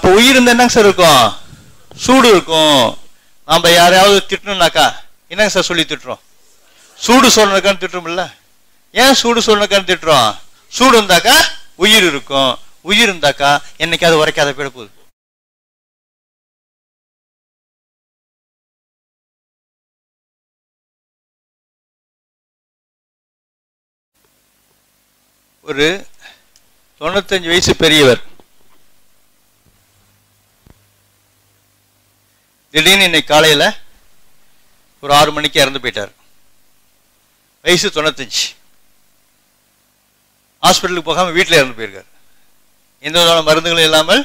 அப்போ உயிர் இருந்தா என்னங்க சார் இருக்கும்? சூடு இருக்கும். நாம யாரையாவது திட்டணும்னாக்கா என்னங்க சார் சொல்லி திட்டுறோம்? சூடு சொல்லணுக்கான்னு திட்டுறோம்ல. ஏன் சூடு சொல்லணுக்கான்னு திட்டுறோம்? சூடு இருந்தாக்கா உயிர் இருக்கும். உயிர் இருந்தாக்கா என்னைக்காவது உரைக்காத போயிட போகுது. ஒரு 95 வயசு பெரியவர் திடீர்னு இன்னைக்கு காலையில ஒரு 6 மணிக்கு இறந்து போயிட்டார். வயசு 95. ஹாஸ்பிட்டலுக்கு போகாம வீட்டில் இறந்து போயிருக்காரு. எந்த விதமான மருந்துகளும் இல்லாமல்,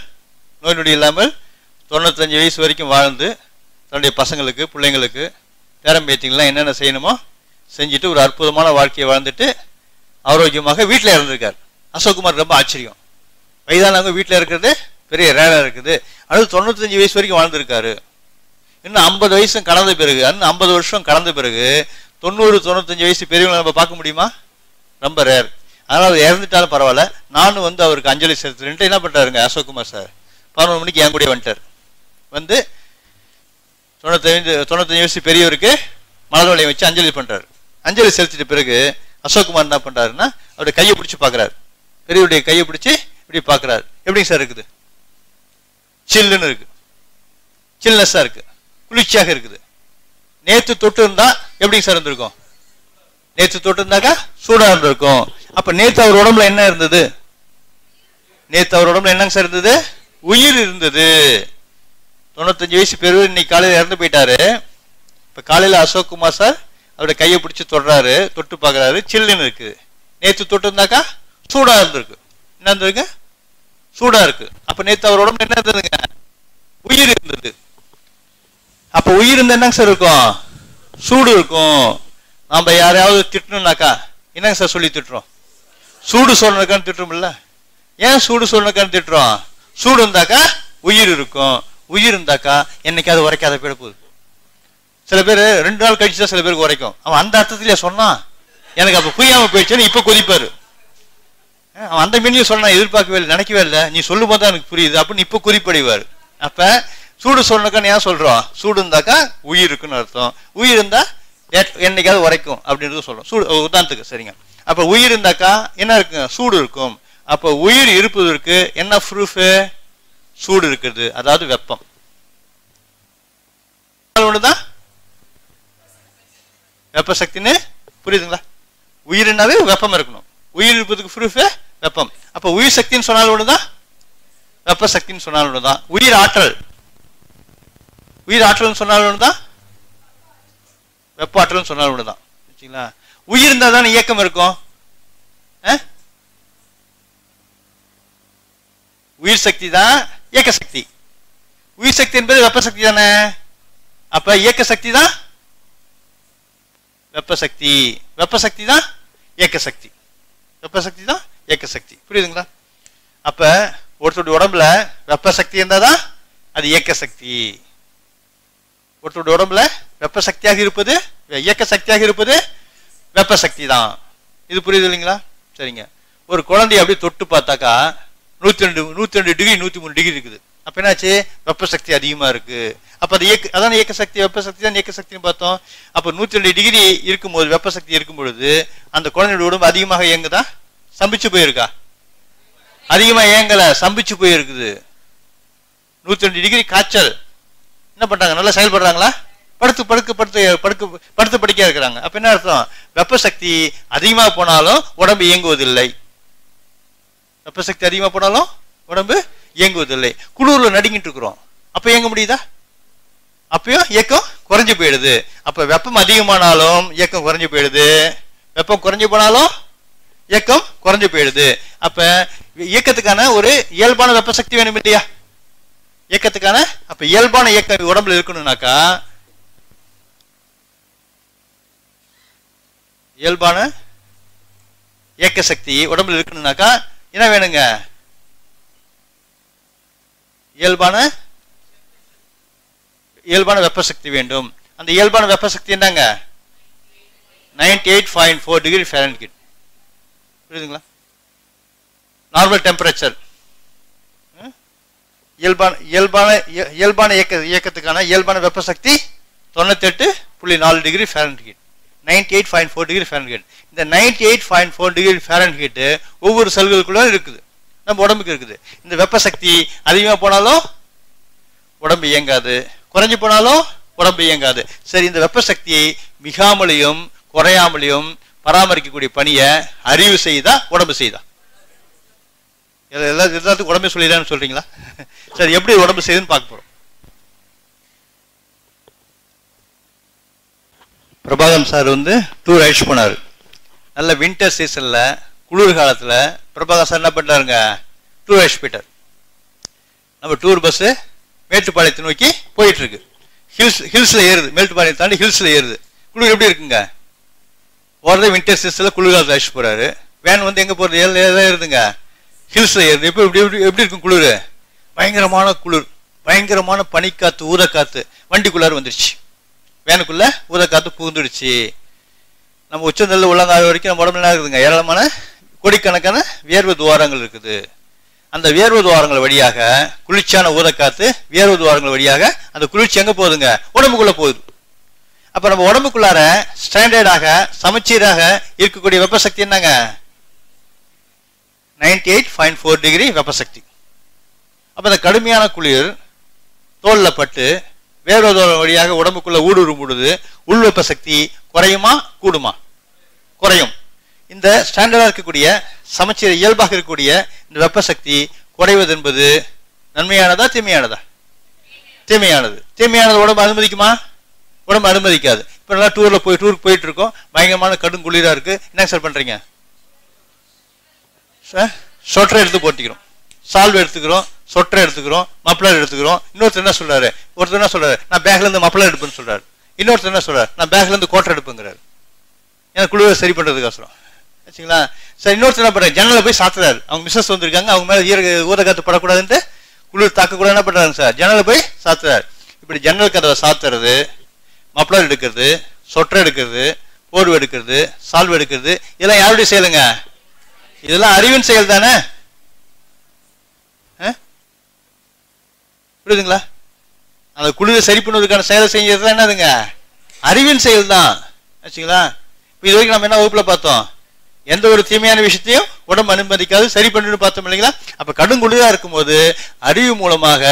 நோய் நொடி இல்லாமல் 95 வயசு வரைக்கும் வாழ்ந்து தன்னுடைய பசங்களுக்கு, பிள்ளைங்களுக்கு, பேரம்பேத்திங்கெல்லாம் என்னென்ன செய்யணுமோ செஞ்சுட்டு ஒரு அற்புதமான வாழ்க்கையை வாழ்ந்துட்டு ஆரோக்கியமாக வீட்டில் இறந்துருக்கார். அசோக்குமார் ரொம்ப ஆச்சரியம். வயதானவங்க வீட்டில் இருக்கிறது பெரிய ரேராக இருக்குது. அடுத்து 95 வயசு வரைக்கும் வாழ்ந்துருக்காரு. இன்னும் 50 வயசும் கடந்த பிறகு, இன்னும் 50 வருஷம் கடந்த பிறகு 90-95 வயசு பெரியவங்களை நம்ம பார்க்க முடியுமா? ரொம்ப ரேர். அதனால் அவர் இறந்துட்டாலும் பரவாயில்ல, நானும் வந்து அவருக்கு அஞ்சலி செலுத்துறேன்ட்டு என்ன பண்ணுறாருங்க அசோக்குமார் சார் 11 மணிக்கு என் கூட வந்துட்டார். வந்து 95 வயசு பெரியவருக்கு மலர் வளையம் வச்சு அஞ்சலி பண்ணுறாரு. அஞ்சலி செலுத்திட்ட பிறகு அசோக்குமார் என்ன பண்ணுறாருன்னா அவருடைய கையை பிடிச்சி பார்க்குறாரு. பெரியவருடைய கையை பிடிச்சி இப்படி பார்க்குறாரு. எப்படிங்க சார் இருக்குது? சில்லுன்னு இருக்கு, சில்னஸாக இருக்குது, குளிர்ச்சியாக இருக்குது. நேற்று தொட்டு இருந்தா எப்படிங்க சார் இருந்திருக்கும்? நேற்று தொட்டு இருந்தாக்கா சூடாக இருந்திருக்கும். அப்ப நேற்று அவர் உடம்புல என்ன இருந்தது? நேற்று அவர் உடம்புல என்னங்க சார் இருந்தது? உயிர் இருந்தது. 95 வயசு பெரியவர் இன்னைக்கு காலையில் இறந்து போயிட்டாரு. இப்ப காலையில அசோக்குமார் சார் அவருடைய கையை பிடிச்சி தொடுறாரு, தொட்டு பார்க்குறாரு, சில்லுன்னு இருக்கு. நேற்று தொட்டு இருந்தாக்கா சூடா இருந்திருக்கு. என்ன இருந்திருக்கு? சூடா இருக்கு. அப்ப நேற்று அவர் உடம்புல என்ன இருந்ததுங்க? உயிர் இருந்தது. அப்ப உயிர் இருந்தா என்னங்க சார் இருக்கும்? சூடு இருக்கும். நாம யாரையாவது திட்டணும்னாக்கா என்னங்க சார் சொல்லி திட்டுறோம்? சூடு சொல்லணுக்கான்னு திட்டுறோம்ல. ஏன் சூடு சொல்லணுக்கான்னு திட்டுறோம்? சூடு இருந்தாக்கா உயிர் இருக்கும். உயிர் இருந்தாக்கா என்னைக்காவது உரைக்காத போயிட போகுது. சில பேர் 2 நாள் கழிச்சு தான் சில பேருக்கு உரைக்கும். அவன் அந்த அர்த்தத்திலேயே சொன்னா எனக்கு அப்ப புரியாம போயிடுச்சுன்னு இப்ப கொதிப்பாரு. அவன் அந்த மீனிங் சொன்னா எதிர்பார்க்கவே இல்லை, நினைக்கவே இல்லை, நீ சொல்லும் போது தான் எனக்கு புரியுது அப்படின்னு இப்ப குறிப்படைவார். அப்ப சூடு சொல்லணுக்கான்னு ஏன் சொல்றோம்? சூடு இருந்தாக்கா உயிர் இருக்குன்னு அர்த்தம். உயிர் இருந்தா என்னைக்காவது உரைக்கும் அப்படின்றது சொல்றோம். சூடு உதாரணத்துக்கு சரிங்க. அப்ப உயிர் இருந்தாக்கா என்ன இருக்குங்க? சூடு இருக்கும். அப்ப உயிர் இருப்பதற்கு என்ன ப்ரூஃப்? சூடு இருக்குது, அதாவது வெப்பம். ஒண்ணுதான் வெப்ப சக்தின்னு புரியுதுங்களா? உயிர்னாவே வெப்பம் இருக்கணும். உயிர் இருப்பதுக்கு ப்ரூஃப் வெப்பம். அப்ப உயிர் சக்தின்னு சொன்னாலும் ஒண்ணுதான், வெப்ப சக்தின்னு சொன்னாலும் ஒண்ணுதான். உயிர் ஆற்றல், உயிர் ஆற்றல் சொன்னாலும் ஒண்ணுதான், வெப்ப ஆற்றல் சொன்னாலும் ஒண்ணுதான். சரிங்களா? உயிர் இருந்தா தானே இயக்கம் இருக்கும். உயிர் சக்தி தான் இயக்க சக்தி. உயிர் சக்தி என்பது வெப்ப சக்தி தானே. அப்ப இயக்க சக்தி தான் வெப்ப சக்தி, வெப்ப சக்தி தான் இயக்க சக்தி, வெப்ப சக்தி தான் இயக்க சக்தி. புரியுதுங்களா? அப்ப ஒருத்தருடைய உடம்புல வெப்ப சக்தி இருந்தாதான் அது இயக்க சக்தி. ஒருத்தருடைய உடம்புல வெப்ப சக்தியாக இருப்பது, இயக்க சக்தியாக இருப்பது வெப்ப சக்தி தான். இது புரியுது இல்லைங்களா? சரிங்க. ஒரு குழந்தைய அப்படி தொட்டு பார்த்தாக்கா 102 டிகிரி 103 டிகிரி இருக்குது. அப்ப என்னாச்சு? வெப்ப சக்தி அதிகமா இருக்கு. அப்ப அது அதான் இயக்க சக்தி, வெப்ப சக்தி தான் இயக்க சக்தின்னு பார்த்தோம். அப்ப 102 டிகிரி இருக்கும்போது, வெப்ப சக்தி இருக்கும் பொழுது அந்த குழந்தையோட உடம்பு அதிகமாக இயங்குதா, சம்பிச்சு போயிருக்கா? அதிகமா இயங்கல, சம்பிச்சு போயிருக்குது. 102 டிகிரி காய்ச்சல். என்ன பண்றாங்க? நல்லா செயல்படுறாங்களா? படுத்து படிக்க இருக்கிறாங்க. அப்ப என்ன அர்த்தம்? வெப்ப சக்தி அதிகமா போனாலும் உடம்பு இயங்குவதில்லை. வெப்ப சக்தி அதிகமா போனாலும் உடம்பு இயங்குவதில்லை. குளிர்ல நடுங்கிட்டு இருக்கிறோம், அப்ப இயங்க முடியுதா? அப்பயும் இயக்கம் குறைஞ்சு போயிடுது. அப்ப வெப்பம் அதிகமானாலும் இயக்கம் குறைஞ்சு போயிடுது, வெப்பம் குறைஞ்சு போனாலும் இயக்கம் குறைஞ்சு போயிடுது. அப்ப இயக்கத்துக்கான ஒரு இயல்பான வெப்ப சக்தி வேணும் இல்லையா? இயக்கத்துக்கான அப்ப இயல்பான இயக்கம் உடம்புல இருக்கணும்னாக்கா, இயல்பான இயக்க சக்தி உடம்புல இருக்கணும்னாக்கா என்ன வேணுங்க? இயல்பான வெப்ப சக்தி வேண்டும். அந்த இயல்பான வெப்ப சக்தி என்னங்க? 98.4 டிகிரி ஃபாரன்ஹீட். புரியுதுங்களா? நார்மல் டெம்பரேச்சர் இயல்பான இயக்கத்துக்கான இயல்பான வெப்ப சக்தி 98.4 டிகிரி ஃபாரன்ஹீட், 98.4 டிகிரி ஃபாரன்ஹீட். இந்த 98.4 டிகிரி ஃபாரன்ஹீட் ஒவ்வொரு செல்களுக்குள்ள இருக்குது, நம்ம உடம்புக்கு இருக்குது. இந்த வெப்ப சக்தி அதிகமாக போனாலும் உடம்பு இயங்காது, குறைஞ்சு போனாலும் உடம்பு இயங்காது. சரி, இந்த வெப்ப சக்தியை மிகாமலையும் குறையாமலையும் பராமரிக்கக்கூடிய பணியை அறிவு செய்தா உடம்பு செய்தா? எல்லாத்துக்கும் உடம்பே சொல்லிடான்னு சொல்றீங்களா? சரி, எப்படி உடம்பு செய்யுதுன்னு பார்க்க போறோம். பிரபாகரன் சார் டூர் அழைச்சு போனார். நல்ல வின்டர் சீசன்ல, குளிர் காலத்துல பிரபாகரன் சார் என்ன பண்றாருங்க, டூர் அழைச்சு போயிட்டார். நம்ம டூர் பஸ் மேட்டுப்பாளையத்தை நோக்கி போயிட்டு இருக்கு. ஹில்ஸ்ல ஏறுது, மேட்டுப்பாளையம் தாண்டி ஹில்ஸ்ல ஏறுது. குளிர் எப்படி இருக்குங்க? ஓரளவு வின்டர் சீசன்ல குளிர் காலத்துல அழைச்சு போறாரு. வேன் எங்க போறது, ஏறுதுங்க, ஹில்ஸ்ல ஏறுது. எப்படி இருக்கும் குளிர்? பயங்கரமான குளிர், பயங்கரமான பனிக்காத்து, ஊதக்காத்து வண்டிக்குள்ளார வந்துருச்சு. வேனுக்குள்ள ஊதக்காத்து புகுந்துடுச்சு. நம்ம உச்சந்தல்ல உள்ளங்கால் வரைக்கும் நம்ம உடம்புல என்ன இருக்குதுங்க, ஏராளமான கோடிக்கணக்கான வியர்வு துவாரங்கள் இருக்குது. அந்த வியர்வு துவாரங்கள் வழியாக குளிர்ச்சியான ஊதக்காத்து வியர்வு துவாரங்கள் வழியாக அந்த குளிர்ச்சி எங்க போகுதுங்க, உடம்புக்குள்ள போகுது. அப்ப நம்ம உடம்புக்குள்ளார ஸ்டாண்டர்டாக சமச்சீராக இருக்கக்கூடிய வெப்பசக்தி என்னங்க, 98.4 டிகிரி வெப்பசக்தி. அப்ப இந்த கடுமையான குளிர் தோல்ல பட்டு வேர்வை துவாரம் வழியாக உடம்புக்குள்ள ஊடுருவும்பொழுது உள் வெப்ப சக்தி குறையுமா கூடுமா? குறையும். இந்த ஸ்டாண்டர்டா இருக்கக்கூடிய சமச்சீர் இயல்பாக இருக்கக்கூடிய இந்த வெப்ப சக்தி குறைவது என்பது நன்மையானதா தீமையானதா? தீமையானது. தீமையானது உடம்பு அனுமதிக்குமா? உடம்பு அனுமதிக்காது. இப்ப நல்லா டூருக்கு போயிட்டு இருக்கோம், பயங்கரமான கடும் குளிரா இருக்கு. என்ன சார் பண்றீங்க? சொட்டரை எடுத்து போட்டிக்கிறோம், சால்வ் எடுத்துக்கிறோம், சொட்டரை எடுத்துக்கிறோம், மப்ளர் எடுத்துக்கிறோம். இன்னொருத்தர் என்ன சொல்றாரு, ஒருத்தர் என்ன சொல்றாரு, நான் பேக்ல இருந்து மப்ளர் எடுப்புன்னு சொல்றாரு. இன்னொருத்தர் என்ன சொல்றாரு, நான் பேக்ல இருந்து கோட்டை எடுப்புங்கிறாரு. ஏன்னா குளிரை சரி பண்றதுக்கோசரம். வச்சுங்களா? சரி, இன்னொருத்தர் என்ன பண்றாரு, ஜன்னலை போய் சாத்துறாரு. அவங்க மிஸ்ஸஸ் வந்திருக்காங்க, அவங்க மேல ஊதக்காத்து படக்கூடாதுன்ட்டு, குளிர் தாக்கக்கூடாது என்ன பண்றாங்க சார், ஜன்னலை போய் சாத்துறாரு. இப்படி ஜன்னல் கதவை சாத்துறது, மப்ளர் எடுக்கிறது, சொட்டரை எடுக்கிறது, போர்வு எடுக்கிறது, சால்வ் எடுக்கிறது, இதெல்லாம் யாருடைய செயலுங்க? இதெல்லாம் அறிவின் செயல் தானே. புரியுதுங்களா? அந்த குளிரை சரி பண்ணுவதற்கான செயலை செய்யறது என்னதுங்க, அறிவின் செயல் தான். வச்சுங்களா? இது வரைக்கும் நம்ம என்ன வகுப்புல பார்த்தோம், எந்த ஒரு தீமையான விஷயத்தையும் உடம்பு அனுமதிக்காது, சரி பண்ணு பார்த்தோம் இல்லைங்களா? அப்ப கடும் குளிரா இருக்கும்போது அறிவு மூலமாக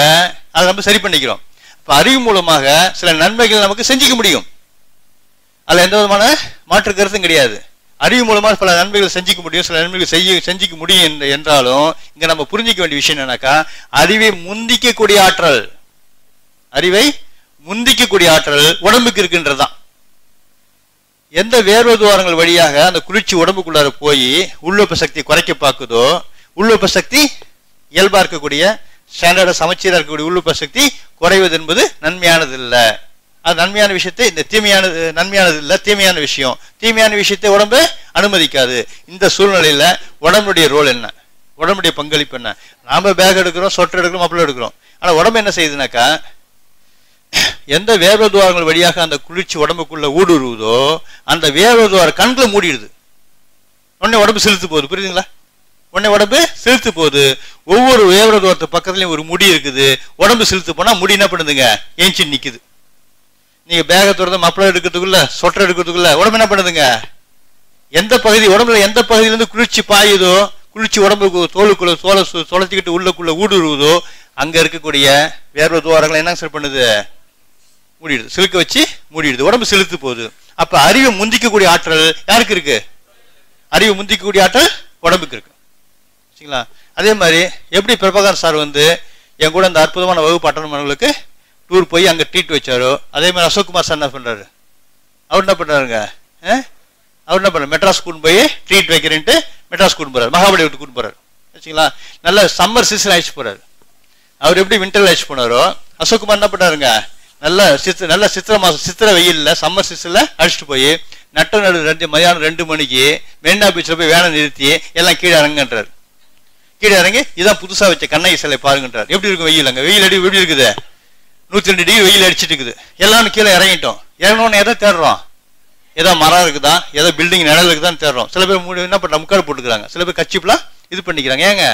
அதை நம்ம சரி பண்ணிக்கிறோம். இப்ப அறிவு மூலமாக சில நன்மைகள் நமக்கு செஞ்சுக்க முடியும், அதுல எந்த விதமான மாற்று கருத்தும் கிடையாது. அறிவு மூலமாக பல நன்மைகள் செஞ்சுக்க முடியும், சில நன்மைகள் செஞ்சுக்க முடியும் என்றாலும் இங்க நம்ம புரிஞ்சிக்க வேண்டிய விஷயம் என்னன்னாக்கா, அறிவை முந்திக்கக்கூடிய ஆற்றல், அறிவை முந்திக்கக்கூடிய ஆற்றல் உடம்புக்கு இருக்கின்றதுதான். எந்த வேர்வை துவாரங்கள் வழியாக அந்த குளிர்ச்சி உடம்புக்குள்ளார போய் உள்ளொப்ப சக்தி குறைக்க பார்க்குதோ, உள்ளொப்ப சக்தி இயல்பா இருக்கக்கூடிய ஸ்டாண்டர்டா சமச்சீரா இருக்கக்கூடிய உள்ளொப்ப சக்தி குறைவது என்பது நன்மையானது இல்லை. அது நன்மையான விஷயத்தை இந்த நன்மையானது இல்லை, தீமையான விஷயம். தீமையான விஷயத்தை உடம்பு அனுமதிக்காது. இந்த சூழ்நிலையில உடம்புடைய ரோல் என்ன, உடம்புடைய பங்களிப்பு என்ன? நாம பேக் எடுக்கிறோம், சொட்டர் எடுக்கிறோம், மப்ளர் எடுக்கிறோம். ஆனா உடம்பு என்ன செய்யுதுனாக்கா, எந்த வேர்வை துவாரங்கள் வழியாக அந்த குளிர்ச்சி உடம்புக்குள்ள ஊடுருவுதோ அந்த வேர்வை துவார கண்களை மூடிடுது. உடனே உடம்பு செலுத்து போகுது. புரியுதுங்களா? உடனே உடம்பு செலுத்து போகுது. ஒவ்வொரு வேர்வை துவாரத்து பக்கத்துலயும் ஒரு முடி இருக்குது. உடம்பு செலுத்து போனா முடி என்ன பண்ணுதுங்க, ஏஞ்சி நிக்குது. நீங்க பேக துறந்த மப்ளர் எடுக்கிறதுக்குள்ள, சொட்டர் எடுக்கிறதுக்குள்ள உடம்பு என்ன பண்ணுதுங்க, எந்த பகுதி உடம்புல எந்த பகுதியிலிருந்து குளிர்ச்சி பாயுதோ, குளிர்ச்சி உடம்புக்கு தோலுக்குள்ள தொலைச்சிக்கிட்டு உள்ளக்குள்ள ஊடுருவுதோ அங்க இருக்கக்கூடிய வேர்வை துவாரங்களை என்ன சார் பண்ணுது, மூடிடுது. சிலுக்க வச்சு மூடிடுது. உடம்பு செலுத்து போகுது. அப்ப அறிவை முந்திக்கக்கூடிய ஆற்றல் யாருக்கு இருக்கு? அறிவு முந்திக்கக்கூடிய ஆற்றல் உடம்புக்கு இருக்கு. சரிங்களா? அதே மாதிரி எப்படி பிரபாகரன் சார் என் கூட அந்த அற்புதமான வகுப்பு அட்டனமானவர்களுக்கு டூர் போய் அங்க ட்ரீட் வச்சாரோ, அதே மாதிரி அசோக்குமார் சார் என்ன பண்றாரு, அவர் என்ன பண்றாருங்க, அவர் என்ன பண்றாரு, மெட்ராஸ் கூட்டு போய் ட்ரீட் வைக்கிறேன்ட்டு மெட்ராஸ் கூட்டு போறாரு, மகாபலிபுரத்துக்கு கூட்டு போறாரு. வச்சுங்களா? நல்ல சம்மர் சீசன் அழைச்சு போறாரு. அவர் எப்படி விண்டர்ல அழைச்சு போனாரோ, அசோக்குமார் என்ன பண்ணாருங்க, நல்ல சித்திரை வெயில்ல சம்மர் சீசன்ல அழைச்சிட்டு போய் நடு மதியானம் 2 மணிக்கு மெரினா பீச்சில் போய் வேனை நிறுத்தி எல்லாம் கீழே இறங்குன்றாரு. கீழே இறங்கி இதான் புதுசா வச்ச கண்ணகி சிலை பாருங்கன்றார். எப்படி இருக்கும் வெயில், அங்க வெயில் அடி எப்படி இருக்குது, 102 டிகிரி வெயில் அடிச்சுட்டு இருக்குது. எல்லாரும் கீழே இறங்கிட்டோம். இறங்கணும்னு எதை தேடுறோம், ஏதோ மரம் இருக்குதா, ஏதோ பில்டிங் நிழல் இருக்குதான்னு தேடுறோம். சில பேர் என்ன பண்ற முக்காடு போட்டுக்கிறாங்க, சில பேர் கச்சிப்புலாம் இது பண்ணிக்கிறாங்க. ஏங்க,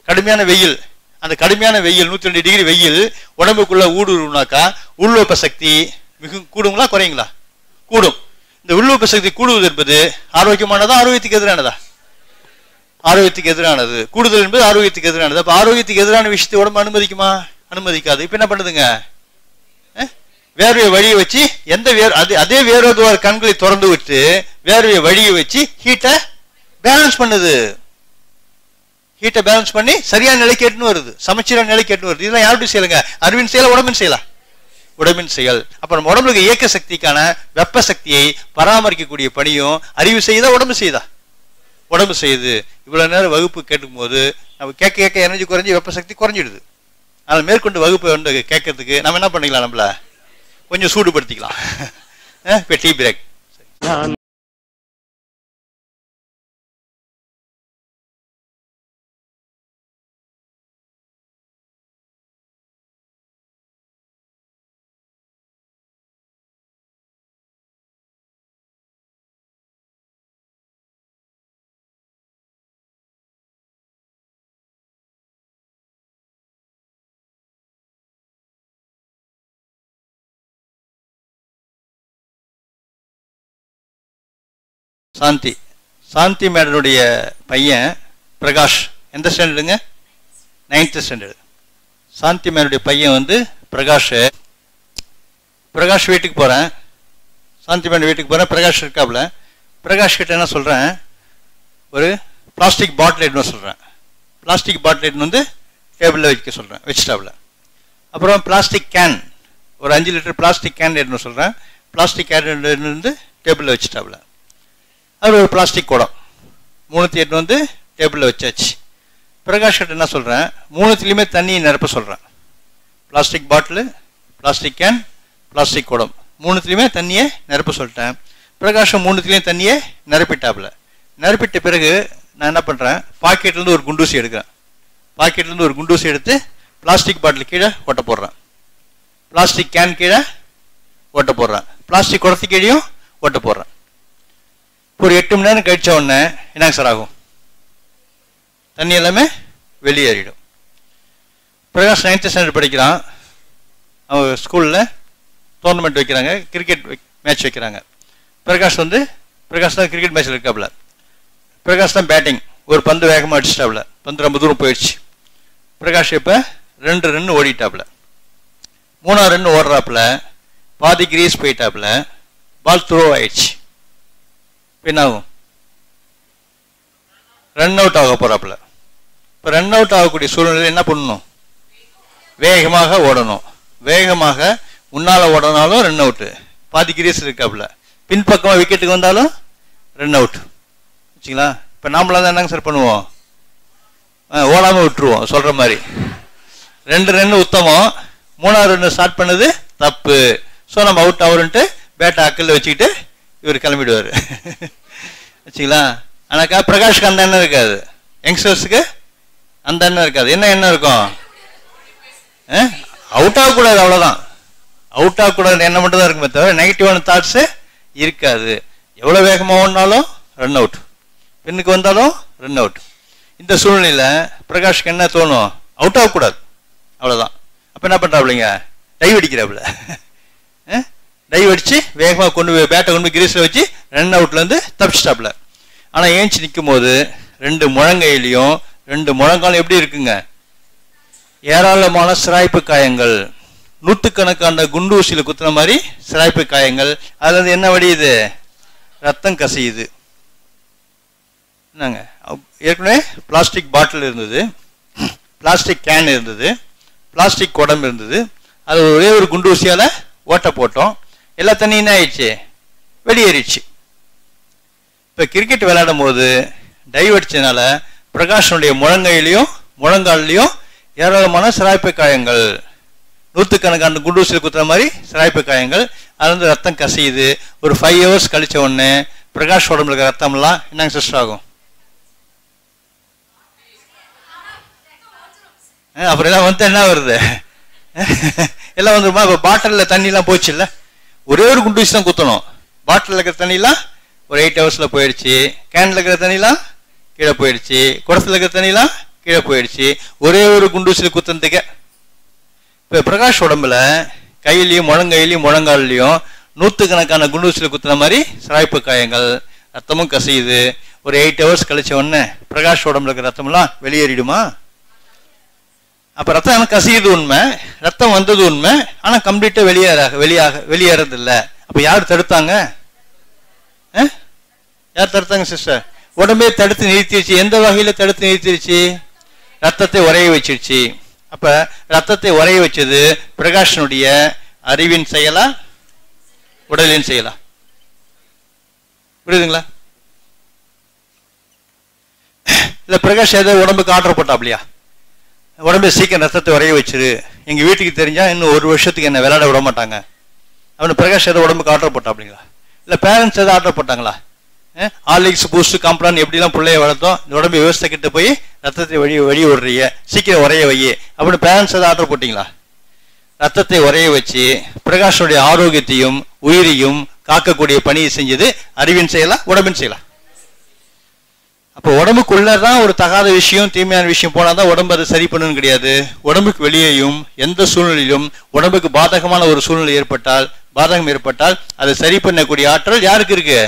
கடுமையான வெயில், அந்த கடுமையான வெயில் 102 டிகிரி வெயில் உடம்புக்குள்ள ஊடுருவுனாக்கா உள்வெப்ப சக்தி மிக கூடுங்களா குறையுங்களா? கூடும். இந்த உள்வெப்ப சக்தி கூடுவது என்பது ஆரோக்கியமானதா ஆரோக்கியத்துக்கு எதிரானதா? ஆரோக்கியத்துக்கு எதிரானது. கூடுதல் என்பது ஆரோக்கியத்துக்கு எதிரானது. அப்ப ஆரோக்கியத்துக்கு எதிரான விஷயத்தை உடம்பு அனுமதிக்குமா? அனுமதிக்காது. இப்ப என்ன பண்ணுதுங்க? வேர்வையை வழியை வச்சு அதே வேர்வை கண்களை திறந்து விட்டு வேர்வையை வழியை வச்சு ஹீட்டை பேலன்ஸ் பண்ணுது. ஹீட்டை பேலன்ஸ் பண்ணி சரியான நிலைக்கு எட்டுன்னு வருது, சமச்சீரான நிலைக்கு எட்டுன்னு வருது. இதெல்லாம் யாருடைய செயலுங்க? அறிவின் செயலா உடம்பின் செயலா? உடம்பின் செயல். அப்ப நம்ம உடம்புக்கு இயக்க சக்திக்கான வெப்ப சக்தியை பராமரிக்கக்கூடிய பணியும் அறிவு செய்யுதா உடம்பு செய்யுதா? உடம்பு செய்யுது. இவ்வளவு நேரம் வகுப்பு கேட்கும் போது நம்ம கேட்க கேட்க எனர்ஜி குறைஞ்சி வெப்ப சக்தி குறைஞ்சிடுது. அதனால் மேற்கொண்டு வகுப்பை வந்து கேட்கறதுக்கு நம்ம என்ன பண்ணிக்கலாம்? நம்மள கொஞ்சம் சூடுபடுத்திக்கலாம். இப்போ டீ பிரேக். சாந்தி மேடனுடைய பையன் பிரகாஷ் எந்த ஸ்டாண்டர்டுங்க? 9th standard. சாந்தி மேடனுடைய பையன் வந்து பிரகாஷ் வீட்டுக்கு போகிறேன். சாந்தி மேடம் வீட்டுக்கு போகிறேன். பிரகாஷ் இருக்காப்புல. பிரகாஷ் கிட்ட என்ன சொல்கிறேன்? ஒரு பிளாஸ்டிக் பாட்டில் எடுன்னு சொல்கிறேன். பிளாஸ்டிக் பாட்டில் எடுன்னு வந்து டேபிளில் வைக்க சொல்கிறேன். வச்சுட்டாப்புல. அப்புறம் பிளாஸ்டிக் கேன், ஒரு 5 லிட்டர் பிளாஸ்டிக் கேன் எடுன்னு சொல்கிறேன். பிளாஸ்டிக் கேன் வந்து டேபிளில் வச்சுட்டாப்புல. அது ஒரு பிளாஸ்டிக் குடம் 3 எடுத்து வந்து டேபிளில் வச்சாச்சு. பிரகாஷ் கிட்ட என்ன சொல்கிறேன்? 3த்துலேயுமே தண்ணியை நிரப்ப சொல்கிறேன். Plastic bottle, plastic can, plastic குடம் 3த்துலேயுமே தண்ணியை நிரப்ப சொல்லிட்டேன். பிரகாஷம் 3த்துலேயும் தண்ணியை நிரப்பிட்டாப்புல. நிரப்பிட்ட பிறகு நான் என்ன பண்ணுறேன்? பாக்கெட்லேருந்து ஒரு குண்டூசி எடுக்கிறேன். பாக்கெட்லேருந்து ஒரு குண்டூசி எடுத்து பிளாஸ்டிக் பாட்டில் கீழே ஒட்ட போடுறேன். பிளாஸ்டிக் கேன் கீழே ஒட்ட போடுறேன். பிளாஸ்டிக் குடத்து கீழேயும் ஒட்ட போடுறேன். ஒரு 8 மணி நேரம் கழிச்ச உடனே என்னங்க சார் ஆகும்? தண்ணி எல்லாமே வெளியேறிடும். பிரகாஷ் 9th ஸ்டாண்டர்ட் படிக்கிறான். அவங்க ஸ்கூலில் டோர்னமெண்ட் வைக்கிறாங்க, கிரிக்கெட் மேட்ச் வைக்கிறாங்க. பிரகாஷ் தான் கிரிக்கெட் மேட்ச்சில் இருக்காப்புல. பிரகாஷ் தான் பேட்டிங். ஒரு பந்து வேகமாக அடிச்சிட்டாப்புல. பந்து ரொம்ப தூரம் போயிடுச்சு. பிரகாஷ் இப்போ 2 ரன் ஓடிட்டாப்புல. 3ஆவது ரன் ஓடுறாப்புல. பாதி கிரீஸ் போயிட்டாப்புல. பால் த்ரோ ஆயிடுச்சு. என்ன ஆகும்? ரன் அவுட் ஆக போறாப்புல. இப்போ ரன் அவுட் ஆகக்கூடிய சூழ்நிலை என்ன பண்ணணும்? வேகமாக ஓடணும். வேகமாக முன்னால் ஓடனாலும் ரன் அவுட்டு. பாதி கிரீஸ் இருக்காப்புல. பின்பக்கமாக விக்கெட்டுக்கு வந்தாலும் ரன் அவுட். வச்சுங்களா? இப்போ நாமளாக தான் என்னங்க சார் பண்ணுவோம்? ஓடாமல் விட்டுருவோம். சொல்கிற மாதிரி 2 ரன் உத்தமம். 3ஆவது ரன் ஸ்டார்ட் பண்ணது தப்பு. ஸோ நம்ம அவுட் ஆகுறன்ட்டு பேட்டை அக்கல்ல வச்சுக்கிட்டு இவர் கிளம்பிடுவார். வச்சுங்களா? ஆனாக்கா பிரகாஷ்க்கு அந்த எண்ணம் இருக்காது. யங்ஸ்டர்ஸுக்கு அந்த எண்ணம் இருக்காது. என்ன எண்ணம் இருக்கும்? அவுட் ஆகக்கூடாது, அவ்வளோதான். அவுட் ஆகக்கூடாது எண்ணம் மட்டும் தான் இருக்குமே தவிர நெகட்டிவான தாட்ஸு இருக்காது. எவ்வளோ வேகமாக ஓடினாலும் ரன் அவுட், பின்னுக்கு வந்தாலும் ரன் அவுட். இந்த சூழ்நிலையில் பிரகாஷ்க்கு என்ன தோணும்? அவுட் ஆகக்கூடாது, அவ்வளோதான். அப்போ என்ன பண்ணுறாப்புலைங்க? டைவ் அடிக்கிறாப்புல. டைவ் அடித்து வேகமாக கொண்டு போய் பேட்டை கொண்டு போய் கிரீஸில் வச்சு ரன் அவுட்லேருந்து தப்பிச்சிட்டாப்புல. ஆனால் ஏஞ்சி நிற்கும் போது 2 முழங்கையிலையும் 2 முழங்காலும் எப்படி இருக்குங்க? ஏராளமான சிராய்ப்பு காயங்கள். 100கணக்கான குண்டு ஊசியில் குத்துன மாதிரி சிராய்ப்பு காயங்கள். அதுலேருந்து என்ன வடியுது? ரத்தம் கசியுது. என்னங்க? ஏற்கனவே பிளாஸ்டிக் பாட்டில் இருந்தது, பிளாஸ்டிக் கேன் இருந்தது, பிளாஸ்டிக் குடம் இருந்தது. அது ஒரே ஒரு குண்டு ஊசியால் ஓட்ட போட்டோம். எல்லா தண்ணி என்ன ஆயிடுச்சு? வெளியேறிடுச்சு. இப்போ கிரிக்கெட் விளையாடும் போது டைவ் அடிச்சதுனால பிரகாஷனுடைய முழங்கையிலையும் முழங்கால்லையும் ஏராளமான சிராய்ப்பு காயங்கள். 100கணக்கான குண்டூசியில் குத்துற மாதிரி சிராய்ப்பு காயங்கள். அது வந்து ரத்தம் கசியுது. ஒரு 5 hours கழிச்ச உடனே பிரகாஷ் உடம்புல இருக்க ரத்தம்லாம் என்னங்க சிஸ்டர் ஆகும்? அப்புறம் எல்லாம் வந்து என்ன வருது? எல்லாம் வந்துருமா? இப்போ பாட்டிலில் தண்ணிலாம் போச்சு இல்லை? ஒரே ஒரு குண்டு ஊசி தான் குத்தணும். பாட்டிலில் இருக்கிற தண்ணிலாம் ஒரு 8 hours போயிடுச்சு. கேனில் இருக்கிற தண்ணிலாம் கீழே போயிடுச்சு. குடத்தில் இருக்கிற தண்ணிலாம் கீழே போயிடுச்சு. ஒரே ஒரு குண்டூசியில் குத்துறதுக்கு. இப்போ பிரகாஷ் உடம்புல கையிலையும் முழங்கையிலையும் முழங்கால்லையும் நூற்றுக்கணக்கான குண்டூசியில் குத்துன மாதிரி சிராய்ப்பு காயங்கள், ரத்தமும் கசியுது. ஒரு 8 hours கழிச்ச உடனே பிரகாஷ் உடம்புல இருக்கிற ரத்தம்லாம் வெளியேறிடுமா? அப்போ ரத்தம் கசியுது உண்மை, ரத்தம் வந்தது உண்மை, ஆனால் கம்ப்ளீட்டாக வெளியேறது இல்லை. அப்போ யார் தடுத்தாங்க? யார் தடுத்தாங்க சிஸ்டர்? உடம்பே தடுத்து நிறுத்திடுச்சு. எந்த வகையில் தடுத்து நிறுத்திடுச்சு? ரத்தத்தை உரைய வச்சிருச்சு. அப்ப ரத்தத்தை உரைய வச்சது பிரகாஷனுடைய அறிவின் செயலா, உடலின் செயலா? புரியுதுங்களா? இல்ல பிரகாஷ் ஏதோ உடம்புக்கு ஆர்டர் போட்டாப்லையா? உடம்பு சீக்கிரம் ரத்தத்தை உரைய வச்சிரு, எங்க வீட்டுக்கு தெரிஞ்சா இன்னும் 1 வருஷத்துக்கு என்ன விளையாட விட மாட்டாங்க, அவனு பிரகாஷ் ஏதோ உடம்புக்கு ஆர்டர் போட்டாப்லைங்களா? இல்ல பேரண்ட்ஸ் ஏதோ ஆர்டர் போட்டாங்களா? ஹார்லிக்ஸ், பூஸ்ட், காம்ப்ளான் எப்படிலாம் பிள்ளைய வளர்த்தோம், இந்த உடம்பு விவசாய கிட்ட போய் ரத்தத்தை வெளியே விடுறீங்க, சீக்கிரம் உரைய வை அப்படின்னு பேரண்ட்ஸ் ஏதாவது ஆர்டர் போட்டிங்களா? ரத்தத்தை உரைய வச்சு பிரகாஷனுடைய ஆரோக்கியத்தையும் உயிரையும் காக்கக்கூடிய பணியை செஞ்சது அறிவின் செயலா, உடம்பின் செயலா? அப்போ உடம்புக்குள்ளதான் ஒரு தகாத விஷயம், தீமையான விஷயம் போனாதான் உடம்பு அதை சரி பண்ணணும் கிடையாது. உடம்புக்கு வெளியேயும் எந்த சூழ்நிலையிலும் உடம்புக்கு பாதகமான ஒரு சூழ்நிலை பாதகம் ஏற்பட்டால் அதை சரி பண்ணக்கூடிய ஆற்றல் யாருக்கு இருக்கு?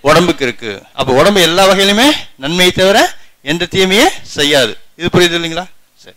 உடம்புக்கு இருக்கு. அப்ப உடம்பு எல்லா வகையிலுமே நன்மையை தவிர எந்த தீமையே செய்யாது. இது புரியுது இல்லைங்களா? சரி.